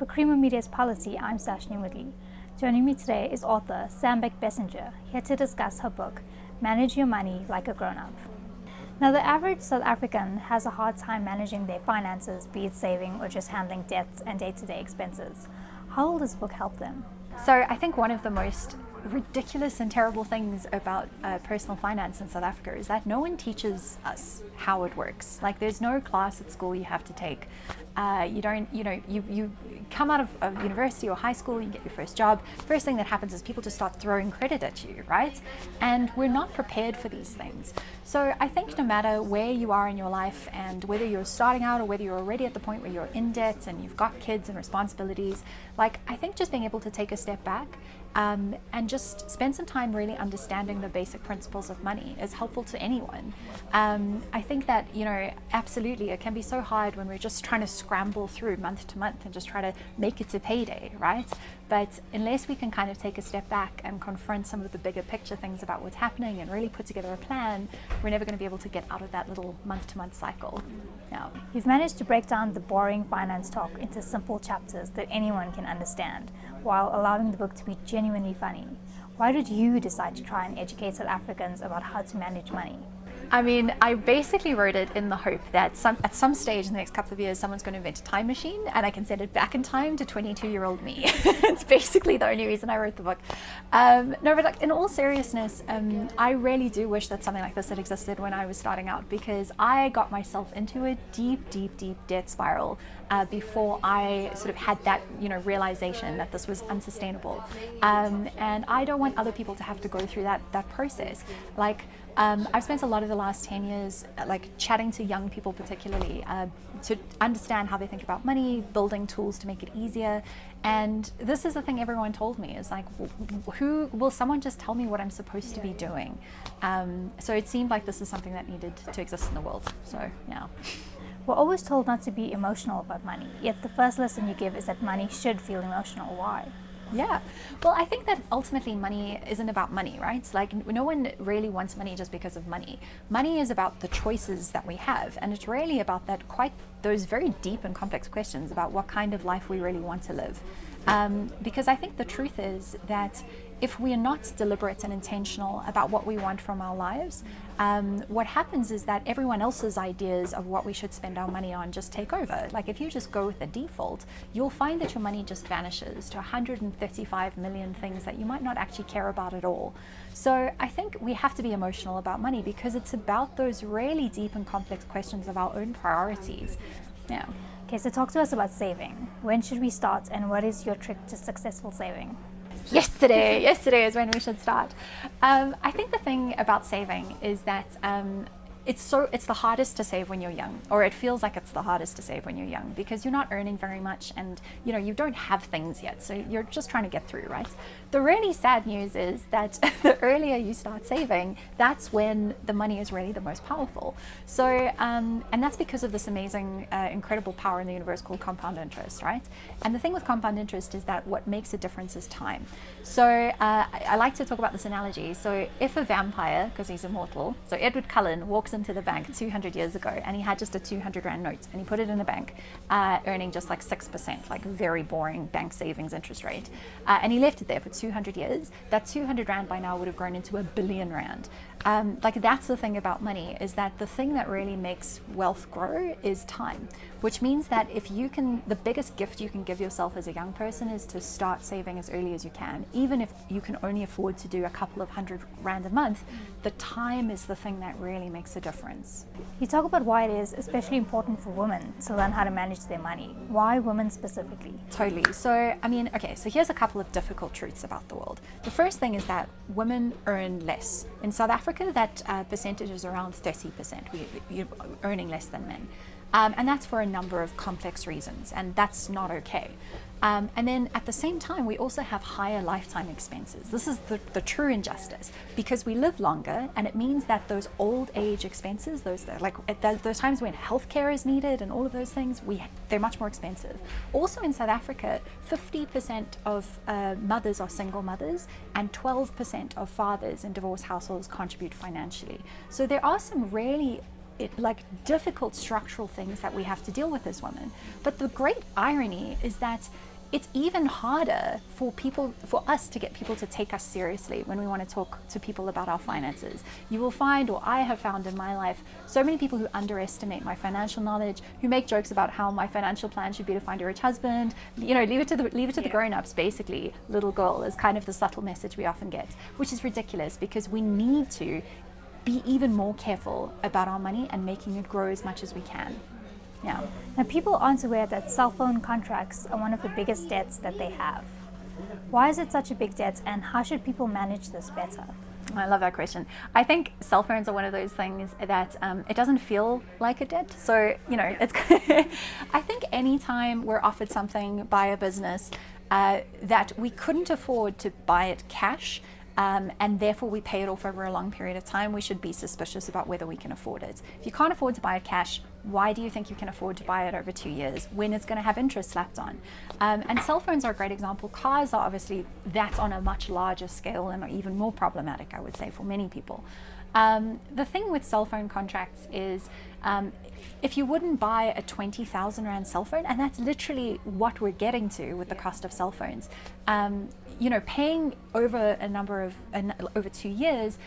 For Creamer Media's Policy, I'm Sashni Woodley. Joining me today is author Sambek Bessinger, here to discuss her book, Manage Your Money Like a Grown-Up. Now, the average South African has a hard time managing their finances, be it saving or just handling debts and day-to-day expenses. How will this book help them? So I think one of the most ridiculous and terrible things about personal finance in South Africa is that no one teaches us how it works. Like, there's no class at school you have to take. You come out of university or high school, you get your first job. First thing that happens is people just start throwing credit at you, right? And we're not prepared for these things. So I think no matter where you are in your life and whether you're starting out or whether you're already at the point where you're in debt and you've got kids and responsibilities, like, I think just being able to take a step back and just spend some time really understanding the basic principles of money is helpful to anyone. I think that, absolutely, it can be so hard when we're just trying to scramble through month to month and just try to make it to payday, right? But unless we can kind of take a step back and confront some of the bigger picture things about what's happening and really put together a plan, we're never going to be able to get out of that little month-to-month cycle. Now, You've managed to break down the boring finance talk into simple chapters that anyone can understand, while allowing the book to be genuinely funny. Why did you decide to try and educate South Africans about how to manage money? I mean, I basically wrote it in the hope that at some stage in the next couple of years, someone's going to invent a time machine and I can send it back in time to 22-year-old me. It's basically the only reason I wrote the book. No, but like, in all seriousness, I really do wish that something like this had existed when I was starting out, because I got myself into a deep debt spiral before I sort of had that, realization that this was unsustainable. And I don't want other people to have to go through that process. Like, I've spent a lot of the last 10 years chatting to young people particularly to understand how they think about money, building tools to make it easier. And this is the thing everyone told me is like, who will someone just tell me what I'm supposed to be doing? So it seemed like this is something that needed to exist in the world. So yeah. We're always told not to be emotional about money, yet the first lesson you give is that money should feel emotional. Why? Yeah, well, I think that ultimately money isn't about money, right? Like, no one really wants money just because of money. Money is about the choices that we have, and it's really about those very deep and complex questions about what kind of life we really want to live. Because I think the truth is that if we are not deliberate and intentional about what we want from our lives, what happens is that everyone else's ideas of what we should spend our money on just take over. Like, if you just go with the default, you'll find that your money just vanishes to 135 million things that you might not actually care about at all. So I think we have to be emotional about money because it's about those really deep and complex questions of our own priorities. Yeah. Okay, so talk to us about saving. When should we start, and what is your trick to successful saving? Yesterday is when we should start. I think the thing about saving is that it's the hardest to save when you're young, or it feels like it's the hardest to save when you're young, because you're not earning very much and you don't have things yet, so you're just trying to get through, right? The really sad news is that the earlier you start saving, that's when the money is really the most powerful. So and that's because of this amazing incredible power in the universe called compound interest, right? And the thing with compound interest is that what makes a difference is time. So I like to talk about this analogy. So if a vampire, because he's immortal, so Edward Cullen walks into the bank 200 years ago and he had just a 200 Rand note and he put it in a bank earning just like 6%, like very boring bank savings interest rate, and he left it there for 200 years, that 200 Rand by now would have grown into 1 billion Rand. That's the thing about money, is that the thing that really makes wealth grow is time, which means that the biggest gift you can give yourself as a young person is to start saving as early as you can. Even if you can only afford to do a couple of 100 Rand a month, the time is the thing that really makes a difference. You talk about why it is especially important for women to learn how to manage their money. Why women specifically? Totally. So, so here's a couple of difficult truths about the world. The first thing is that women earn less. In South Africa, that percentage is around 30%. You're earning less than men. And that's for a number of complex reasons, and that's not okay. And then at the same time, we also have higher lifetime expenses. This is the true injustice, because we live longer, and it means that those old age expenses, those times when healthcare is needed and all of those things, they're much more expensive. Also in South Africa, 50% of mothers are single mothers, and 12% of fathers in divorced households contribute financially. So there are some really difficult structural things that we have to deal with as women. But the great irony is that it's even harder for us to get people to take us seriously when we want to talk to people about our finances. You will find, or I have found in my life, so many people who underestimate my financial knowledge, who make jokes about how my financial plan should be to find a rich husband. You know, leave it to the grown-ups, basically. Little girl is kind of the subtle message we often get, which is ridiculous, because we need to be even more careful about our money and making it grow as much as we can. Yeah. Now, people aren't aware that cell phone contracts are one of the biggest debts that they have. Why is it such a big debt, and how should people manage this better? I love that question. I think cell phones are one of those things that it doesn't feel like a debt. So, you know, it's I think anytime we're offered something by a business that we couldn't afford to buy it cash, and therefore we pay it off over a long period of time, we should be suspicious about whether we can afford it. If you can't afford to buy it cash, why do you think you can afford to buy it over 2 years when it's going to have interest slapped on? And cell phones are a great example. Cars are obviously, that's on a much larger scale and are even more problematic, I would say, for many people. The thing with cell phone contracts is if you wouldn't buy a 20,000 Rand cell phone, and that's literally what we're getting to with the cost of cell phones, you know, paying over over 2 years,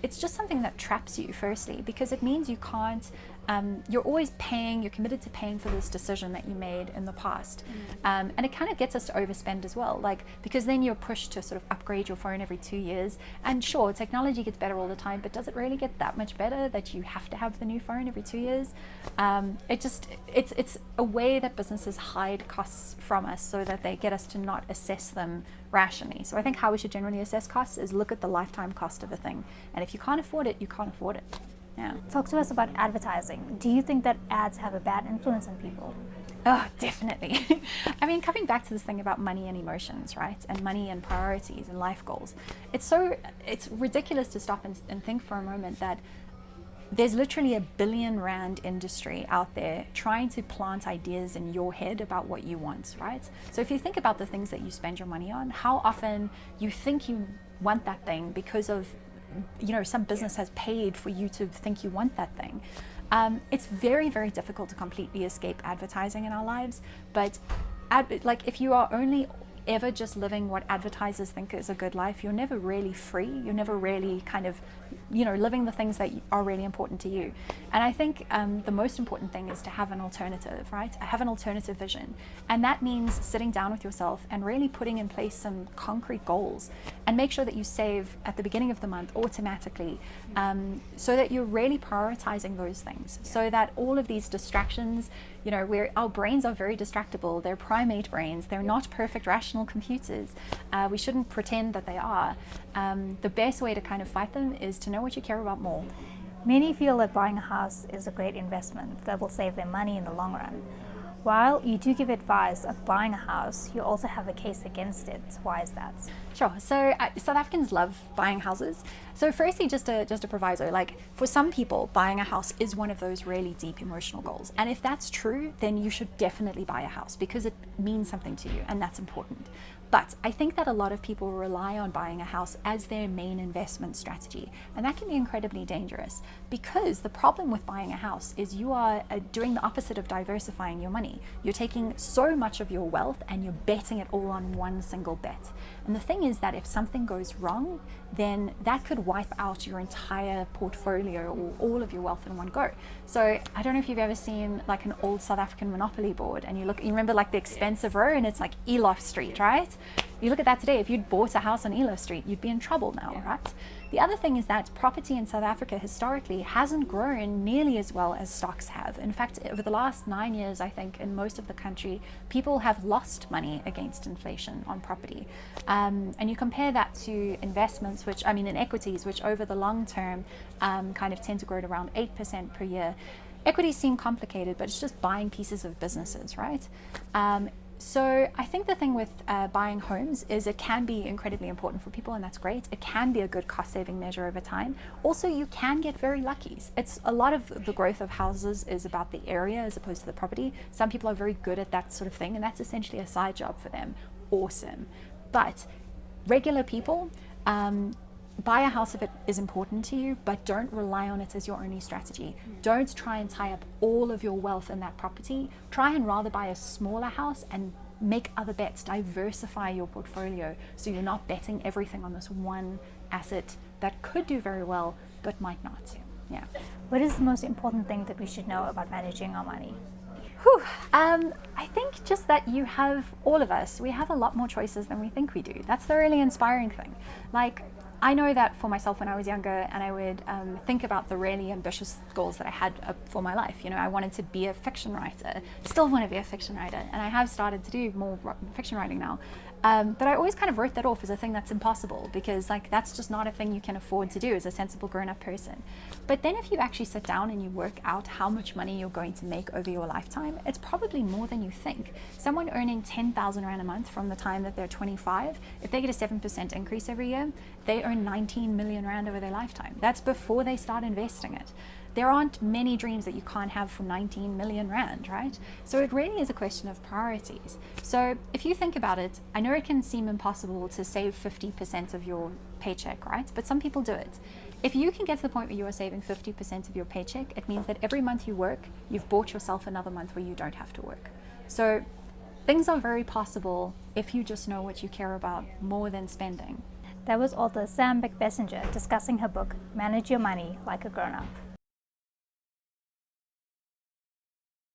it's just something that traps you, firstly, because it means you can't, you're always paying, you're committed to paying for this decision that you made in the past. And it kind of gets us to overspend as well, like, because then you're pushed to sort of upgrade your phone every 2 years. And sure, technology gets better all the time, but does it really get that much better that you have to have the new phone every 2 years? It's a way that businesses hide costs from us so that they get us to not assess them rationally. So I think how we should generally assess costs is look at the lifetime cost of a thing. And if you can't afford it, you can't afford it. Yeah. Talk to us about advertising. Do you think that ads have a bad influence on people? Oh, definitely. I mean, coming back to this thing about money and emotions, right? And money and priorities and life goals. It's ridiculous to stop and think for a moment that there's literally R1 billion industry out there trying to plant ideas in your head about what you want, right? So if you think about the things that you spend your money on, how often you think you want that thing because of, you know, some business has paid for you to think you want that thing. It's very, very difficult to completely escape advertising in our lives, but like if you are only ever just living what advertisers think is a good life, you're never really free. You're never really kind of, you know, living the things that are really important to you. And I think the most important thing is to have an alternative, right? Have an alternative vision. And that means sitting down with yourself and really putting in place some concrete goals, and make sure that you save at the beginning of the month automatically, so that you're really prioritizing those things, so that all of these distractions, you know, our brains are very distractible. They're primate brains. They're not perfect rational computers. We shouldn't pretend that they are. The best way to kind of fight them is to know what you care about more. Many feel that buying a house is a great investment that will save them money in the long run. While you do give advice of buying a house, you also have a case against it. Why is that? Sure. So South Africans love buying houses. So firstly, just a proviso, like for some people, buying a house is one of those really deep emotional goals. And if that's true, then you should definitely buy a house because it means something to you, and that's important. But I think that a lot of people rely on buying a house as their main investment strategy. And that can be incredibly dangerous, because the problem with buying a house is you are doing the opposite of diversifying your money. You're taking so much of your wealth and you're betting it all on one single bet. And the thing is that if something goes wrong, then that could wipe out your entire portfolio or all of your wealth in one go. So I don't know if you've ever seen like an old South African Monopoly board, and you remember like the expensive row, and it's like Elof Street, right? You look at that today, if you'd bought a house on Elof Street, you'd be in trouble now, right? The other thing is that property in South Africa historically hasn't grown nearly as well as stocks have. In fact, over the last 9 years, I think in most of the country, people have lost money against inflation on property. And you compare that to investments, which, I mean, in equities, which over the long term kind of tend to grow at around 8% per year. Equities seem complicated, but it's just buying pieces of businesses, right? So I think the thing with buying homes is it can be incredibly important for people, and that's great. It can be a good cost-saving measure over time. Also, you can get very lucky. It's a lot of the growth of houses is about the area as opposed to the property. Some people are very good at that sort of thing, and that's essentially a side job for them. Awesome. But regular people, buy a house if it is important to you, but don't rely on it as your only strategy. Don't try and tie up all of your wealth in that property. Try and rather buy a smaller house and make other bets, diversify your portfolio so you're not betting everything on this one asset that could do very well but might not. Yeah. What is the most important thing that we should know about managing our money? I think just that you have, all of us, we have a lot more choices than we think we do. That's the really inspiring thing. Like, I know that for myself when I was younger, and I would think about the really ambitious goals that I had for my life. You know, I wanted to be a fiction writer, still want to be a fiction writer, and I have started to do more fiction writing now. But I always kind of wrote that off as a thing that's impossible, because like that's just not a thing you can afford to do as a sensible grown-up person. But then if you actually sit down and you work out how much money you're going to make over your lifetime, it's probably more than you think. Someone earning 10,000 Rand a month from the time that they're 25, if they get a 7% increase every year, they earn 19 million Rand over their lifetime. That's before they start investing it. There aren't many dreams that you can't have for 19 million Rand, right? So it really is a question of priorities. So if you think about it, I know it can seem impossible to save 50% of your paycheck, right? But some people do it. If you can get to the point where you are saving 50% of your paycheck, it means that every month you work, you've bought yourself another month where you don't have to work. So things are very possible if you just know what you care about more than spending. That was author Sambik Bessinger discussing her book, Manage Your Money Like a Grown-Up.